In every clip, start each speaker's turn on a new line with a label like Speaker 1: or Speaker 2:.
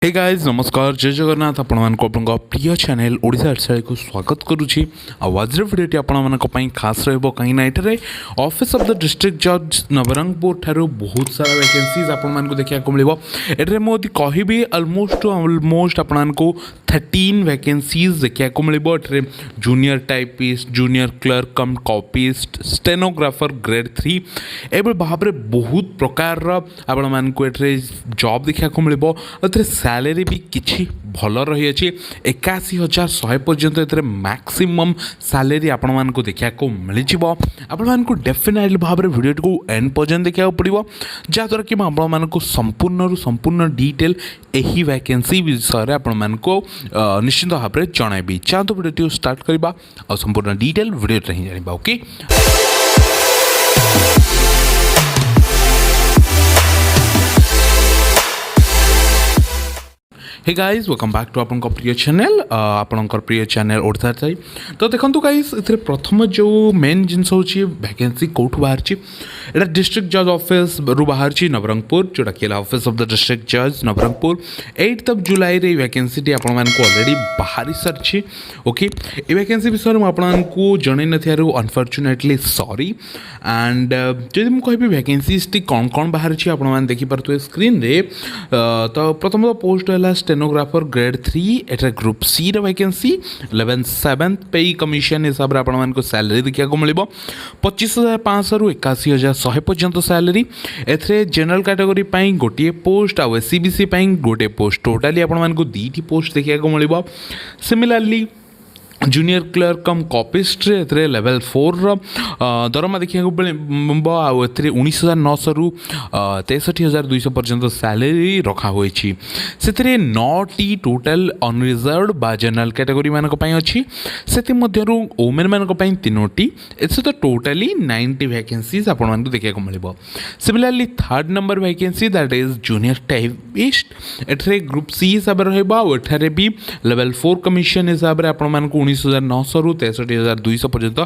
Speaker 1: Hey guys नमस्कार जय जगन्नाथ आपण प्रिय चैनल ओडिशा हेडसाइड को स्वागत करुच्ची आज भिडियोटी आपण खास रही ये ऑफिस ऑफ द डिस्ट्रिक्ट जज नवरंगपुर ठारू बहुत सारा वैकेंसीज आपण देखा मिले ये मुझे कहि ऑलमोस्ट आपण 13 वैकेंसीज देखा मिले junior typist junior clerk cum copyist stenographer grade 3 एवं भाव में बहुत प्रकार आपण जॉब देखा मिले सैलरी भी किछि भल रही है 81,100 पर्यंत मैक्सिमम सैलरी आपण मानक देखा मिल आपको डेफिनेटली भाव में वीडियो को एंड पर्यंत देखा पड़ो जहाँद्वारा कि आपको संपूर्ण डिटेल यही वैकेंसी विषय आपको निश्चित भाव में जनइबी चाहतु वीडियो स्टार्ट करवा और संपूर्ण डिटेल वीडियो ही जाना okay. Hey guys welcome back to आपन प्रिय चैनल आपनकर प्रिय चैनल ओडिशा थाई तो देखो गाइज ए प्रथम जो मेन जिनस हूँ वैकेंसी कौटू बाहर एटा डिस्ट्रिक्ट जज ऑफिस रु बाहर नवरंगपुर जोटा कि ऑफिस ऑफ द डिस्ट्रिक्ट जज नवरंगपुर 8 जुलाई रे वैकेंसी आपण मानक ऑलरेडी बाहरी सारी ओके। ये वैकेंसी विषय में आपको जन नथियारू अनफॉर्चुनेटली सॉरी एंड जदि मुझे कहि वैकेंसीज टी कौन कौन बाहर आपण मैंने देखिपे स्क्रीन रे तो प्रथम पोस्ट है स्टेनोग्राफर ग्रेड 3 एटा ग्रुप सी रे वैकेंसी 11/7 पे कमिशन हिसाब से आपको सैलरी देखा मिले 25,500 रु 81,100 पर्यंत सैलरी एथरे जनरल कैटेगरी पाई गोटे पोस्ट आउ एससीबीसी पाई गोटे पोस्ट टोटाली आपको 2 पोस्ट देखा मिले। Similarly junior clerk cum copyist level 4 दरमा देखा मिले आउ 19,900 रु 63,200 पर्यंत सैलरी रखा हुई से 9टी टोटाल अनरिजर्व बा जनरल कैटेगरी मानक अच्छी से वोमेन मानक 3टी एसे तो टोटाली 90 वैकेंसीज आपको देखा मिले। Similarly 3rd number vacancy that is junior typist एठरे ग्रुप सी हिसाब से रही भी लेवल 4 कमिशन हिसाब से आपको 19,900 रु 63,200 पर्यंत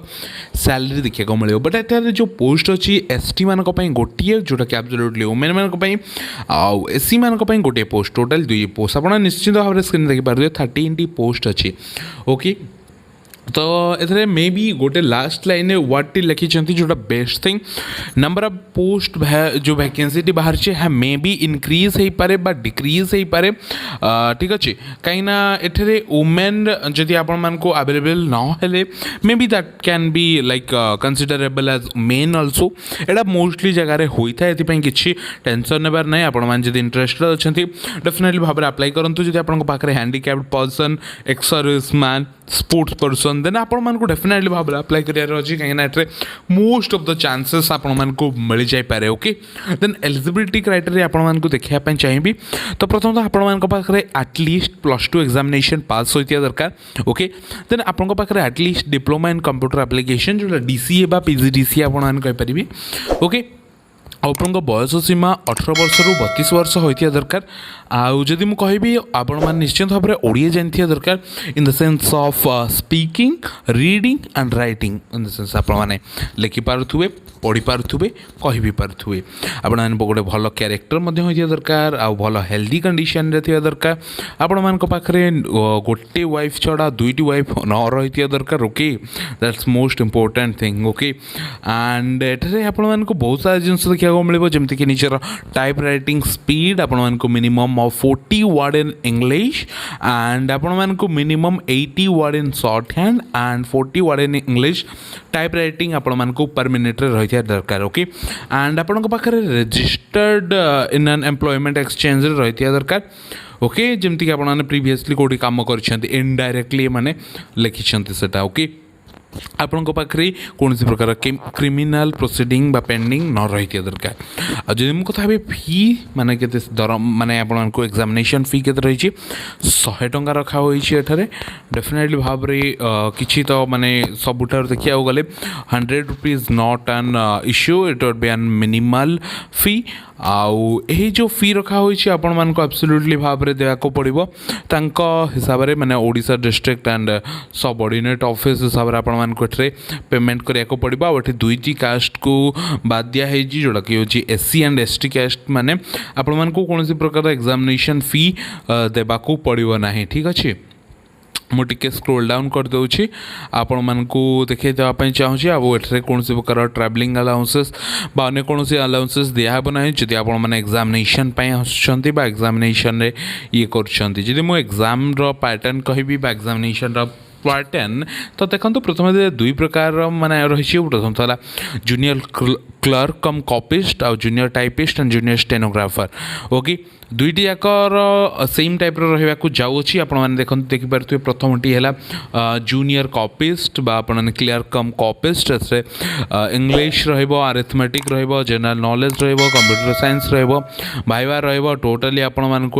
Speaker 1: सैलरी देखा मिले। बट एठार जो पोस्ट अच्छी एसटी मानक गोटे जोटा कि एब्सोल्युटली वुमेन मानक आउ एससी मानक गोटे पोस्ट टोटाल 2 पोस्ट आप निश्चित भाव में स्क्रीन देखिपारे 13टी पोस्ट अच्छी ओके। तो एथरे मे बी गोटे लास्ट लाइन वर्ड टी लिखी जोटा best thing number of post जो वैकेंसी टी बाहर है मे बी इनक्रीज हो पारे बा डिक्रीज हो पारे ठीक अच्छे कहीं एठरे वुमेन जदि आपण मानको अवेलेबल न हेले may be that can be like considerable as main also एटा मोस्टली जगह होता है ये किसी टेंशन नेबार नहीं आपण मैंने जब इंटरेस्टेड अच्छा डेफिनेटली भाव में अप्लाई करूँ जब आप handicapped person ex service man sports person then आपण डेफिनेटली भाव में अप्लाई करार अच्छी कहीं मोस्ट ऑफ द चांसेस आपको मिल जापे ओके। देन एलिजिबिलिटी क्राइटेरिया आपको देखा चाहिए तो प्रथम तो एटलिस्ट +2 एग्जामिनेशन पास होता दरकार ओके। देन आपको at least diploma in computer application जो डीसीए बा पीजीडीसीए आपरे ओके। आपन बयस सीमा 18 वर्ष रु 32 वर्ष होता दरकार आउ जदि मु कहबी आपण मान निश्चित भाव में ओडिया जानथिया दरकार in the sense of speaking reading and writing in the sense आपण माने लिखि पारुथुबे पढ़ी पारुथुबे कहि भी पारुथुबे आपण मान गोटे भल कैरेक्टर मध्ये होइथिया दरकार आउ भल हेल्दी कंडीशन रे थिया दरकार आपण मान को पाखरे गोटे वाइफ छड़ा 2टी वाइफ न रहिथिया दरकार okay that's most important thing okay. And एठरे आपण मान को बहुत सारा जिंस देखिया मिले जमती कि निजर टाइप राइटिंग स्पीड आपण को minimum of 40 word in English and आपण को minimum 80 word in short hand and 40 word in English type writing आपण को पर मिनिट रही दरकार ओके। एंड आपण पाखे registered in an employment exchange रही दरकार ओके जमती कि आपने प्रीवियसली कौटी काम कर इनडायरेक्टली मैंने लिखिं से ओके। आपण पाखे कौन प्रकार क्रिमिनाल प्रोसीडिंग बा पेंडिंग न रही दरकार आ जब मुझे कथा फी माने के माने आपको एग्जामिनेशन फी के रही 100 टंका रखा हुई डेफिनेटली भाव में किसी तो माने सबुठ देखा गले 100 rupees not an issue it would be an minimal fee आउ यही जो फी रखा होइछि आपण मानको एब्सोल्युटली भाव रे देवा को पड़िबो तांको हिसाब रे माने Odisha district and subordinate office हिसाब रे आपण मानको एठरे पेमेंट करिया को पड़िबो। आ एठी दुईटी कास्ट को बाद दिया हेछि जोडा कि होछि एससी एंड एसटी कास्ट माने आपण मानको कोनोसी प्रकार एग्जामिनेशन फी देबा को पड़िबो नाही। ठीक अछि मुझे स्क्रोल डाउन कर दूसरी आपण मानक देखा देवाई चाहूँगी आउ एठरे कौन प्रकार ट्रावेलिंग अलाउंसेस बा अन्य कौन अलाउंसेस दिहब ना जदि आपण मैंने एग्जामिनेशन आसुँच एग्जामिनेशन ये कर मुझे एग्जाम पैटर्न कहि एग्जामिनेशन पैटर्न तो देखो प्रथम दुई प्रकार माने रही प्रथम था जूनियर क्लर्क कम कॉपिस्ट आउ junior typist and junior stenographer okay दुईटी जाक सेम टाइप रहा जाऊँगी आपण मैंने देखिपे प्रथमटी है जूनियर कॉपिस्ट बा आपण clear cum copyist English arithmetic general knowledge computer science viva totally आपण मानक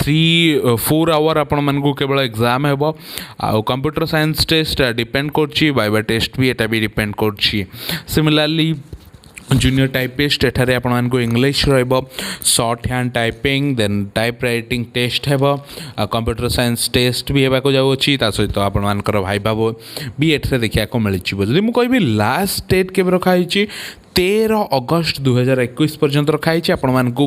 Speaker 1: 3-4 आवर आपण मानक केवल एग्जाम हेबो आउ कंप्यूटर साइंस टेस्ट डिपेंड करछि भाइवा टेस्ट भी एटा भी डिपेंड करछि। सिमिलरली जूनियर टाइपिस्ट एठारे आपण मानक English shorthand typing then typewriting test हेबो कंप्यूटर साइंस टेस्ट भी हेबाको जाउछि सहित आपण मानकर भाइबा भी एठारे देखिया को मिलिछि। जदि मु कहबी लास्ट डेट केबे रखा हिछि 13 अगस्त 2021 पर्यंत रखाई आपण मानक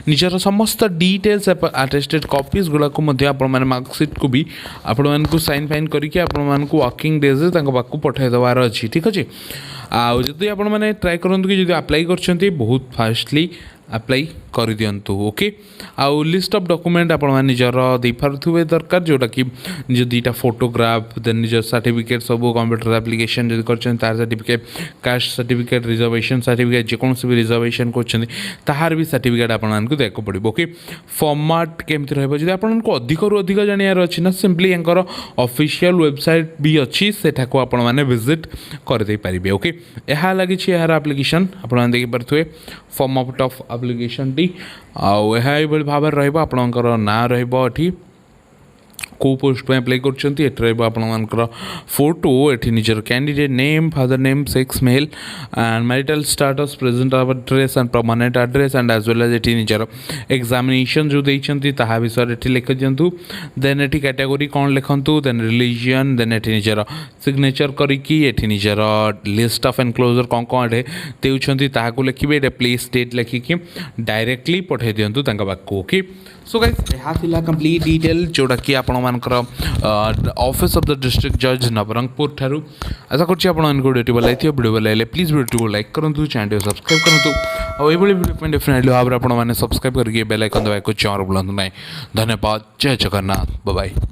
Speaker 1: निजर समस्त डिटेल्स अटेस्टेड कॉपीज गुड़ा आपण माने मार्कशीट को भी आपण मानक साइन फाइन करके आपण मानक वर्किंग डेज पाक पठाई देवार अच्छी। ठीक अच्छे आदि आपण मैंने ट्राए करूँ कि जो अप्लाई कर बहुत फास्टली अप्लाई कर दिंतु ओके आउ लिस्ट ऑफ डॉक्यूमेंट आपण माने निजर दे पारुथुबे दरकार जोटा कि निज दीटा फोटोग्राफ देन निज सर्टिफिकेट सब कंप्यूटर एप्लिकेशन जदि करछन तार certificate caste certificate reservation certificate जे कोन भी रिजर्वेशन करछन ताहार भी सर्टिफिकेट आपण मानकु देखो पड़िबो ओके फॉर्मेट केमति रहबो जदि आपण को अधिक रु अधिक जानियार अछि ना सिंपली एंकर ऑफिशियल वेबसाइट भी अछि सेठा को आपण माने विजिट कर दे परिबे ओके एहा लागि छी एहार एप्लिकेशन आपण माने देखि परथुए फॉर्म ऑफ एप्लिकेशन टी आउ यह भाव रहा ना रही को पोस्ट पे अप्लाई कर फोटो एठी निजर candidate name father name sex male and marital status present address and permanent address and as well as एठी निजर एग्जामिनेशन जो देइछंती ताहा विषय एठी लिख दियंतु देन एठी कैटेगरी कौन लिखंतु देन रिलीजन देन एठी निजर सिग्नेचर करिकी एठी निजर लिस्ट ऑफ एनक्लोजर कौन कौन एठे देउछंती ताहा को लिखिबे एठे प्लेस डेट लिखिकी डायरेक्टली पठे दियंतु तांका बाकू ओके सो गाइस यहाँ थिला कंप्लीट डिटेल जोड़ा कि आपण मानकर ऑफिस ऑफ द डिस्ट्रिक्ट जज नवरंगपुर ठारू आशा करछि आपण मानक वीडियो भल लागिथियो वीडियो भल लागले प्लीज वीडियो को लाइक करंतु चैनल सब्सक्राइब करंतु और एभली वीडियो डेफिनेटली भाव आपण माने सब्सक्राइब करके बेल आइकन दबाएको चार बुलंद नै धन्यवाद जय जगन्नाथ बाय बाय।